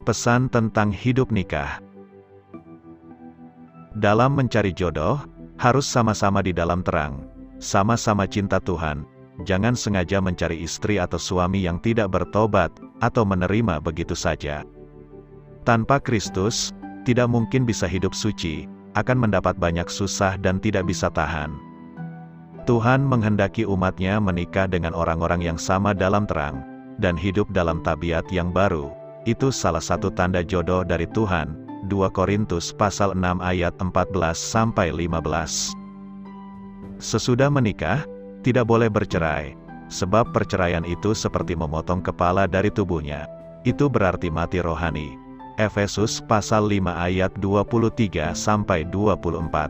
Pesan tentang hidup nikah. Dalam mencari jodoh, harus sama-sama di dalam terang, sama-sama cinta Tuhan. Jangan sengaja mencari istri atau suami yang tidak bertobat, atau menerima begitu saja. Tanpa Kristus, tidak mungkin bisa hidup suci, akan mendapat banyak susah dan tidak bisa tahan. Tuhan menghendaki umatnya menikah dengan orang-orang yang sama dalam terang, dan hidup dalam tabiat yang baru. Itu salah satu tanda jodoh dari Tuhan. 2 Korintus pasal 6 ayat 14-15. Sesudah menikah, tidak boleh bercerai, sebab perceraian itu seperti memotong kepala dari tubuhnya. Itu berarti mati rohani. Efesus pasal 5 ayat 23-24.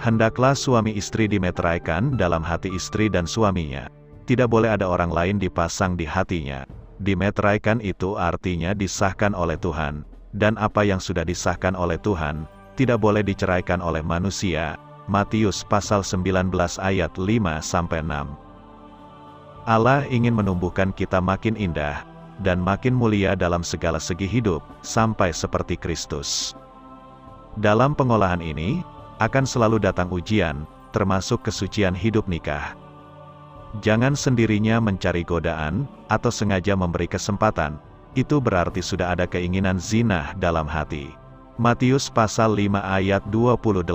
Hendaklah suami istri dimeteraikan dalam hati istri dan suaminya. Tidak boleh ada orang lain dipasang di hatinya. Dimeteraikan itu artinya disahkan oleh Tuhan, dan apa yang sudah disahkan oleh Tuhan, tidak boleh diceraikan oleh manusia. Matius pasal 19 ayat 5-6. Allah ingin menumbuhkan kita makin indah, dan makin mulia dalam segala segi hidup, sampai seperti Kristus. Dalam pengolahan ini, akan selalu datang ujian, termasuk kesucian hidup nikah. Jangan sendirinya mencari godaan, atau sengaja memberi kesempatan, itu berarti sudah ada keinginan zina dalam hati. Matius pasal 5 ayat 28.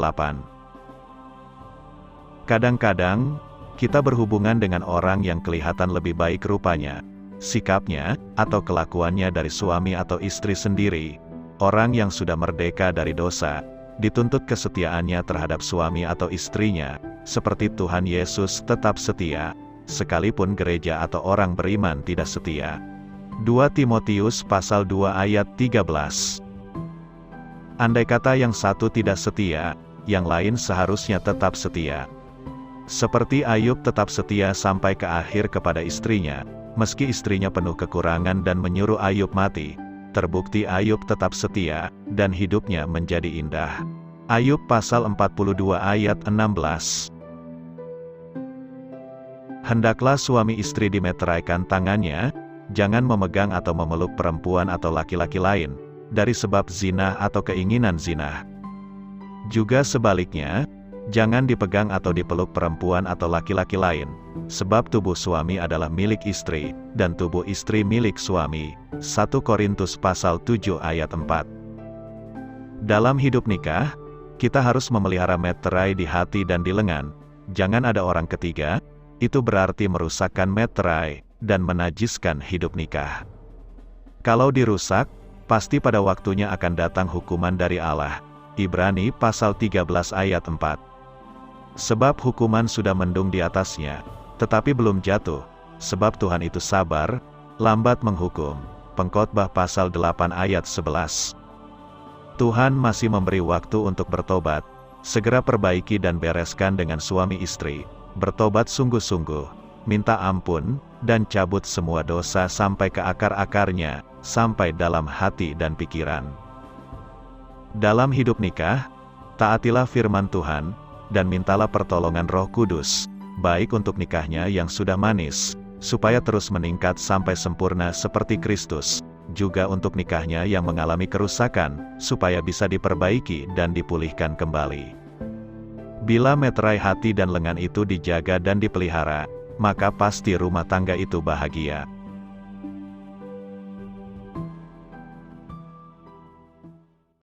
Kadang-kadang, kita berhubungan dengan orang yang kelihatan lebih baik rupanya, sikapnya, atau kelakuannya dari suami atau istri sendiri. Orang yang sudah merdeka dari dosa, dituntut kesetiaannya terhadap suami atau istrinya, seperti Tuhan Yesus tetap setia, sekalipun gereja atau orang beriman tidak setia. 2 Timotius pasal 2 ayat 13. Andai kata yang satu tidak setia, yang lain seharusnya tetap setia. Seperti Ayub tetap setia sampai ke akhir kepada istrinya, meski istrinya penuh kekurangan dan menyuruh Ayub mati. Terbukti Ayub tetap setia, dan hidupnya menjadi indah. Ayub pasal 42 ayat 16. Hendaklah suami istri dimeteraikan tangannya, jangan memegang atau memeluk perempuan atau laki-laki lain, dari sebab zina atau keinginan zina. Juga sebaliknya, jangan dipegang atau dipeluk perempuan atau laki-laki lain, sebab tubuh suami adalah milik istri, dan tubuh istri milik suami. 1 Korintus pasal 7 ayat 4. Dalam hidup nikah, kita harus memelihara meterai di hati dan di lengan. Jangan ada orang ketiga, itu berarti merusakkan meterai, dan menajiskan hidup nikah. Kalau dirusak, pasti pada waktunya akan datang hukuman dari Allah. Ibrani pasal 13 ayat 4. Sebab hukuman sudah mendung di atasnya, tetapi belum jatuh, sebab Tuhan itu sabar, lambat menghukum. Pengkhotbah pasal 8 ayat 11. Tuhan masih memberi waktu untuk bertobat, segera perbaiki dan bereskan dengan suami istri, bertobat sungguh-sungguh, minta ampun, dan cabut semua dosa sampai ke akar-akarnya, sampai dalam hati dan pikiran. Dalam hidup nikah, taatilah firman Tuhan, dan mintalah pertolongan Roh Kudus, baik untuk nikahnya yang sudah manis, supaya terus meningkat sampai sempurna seperti Kristus, juga untuk nikahnya yang mengalami kerusakan, supaya bisa diperbaiki dan dipulihkan kembali. Bila meterai hati dan lengan itu dijaga dan dipelihara, maka pasti rumah tangga itu bahagia.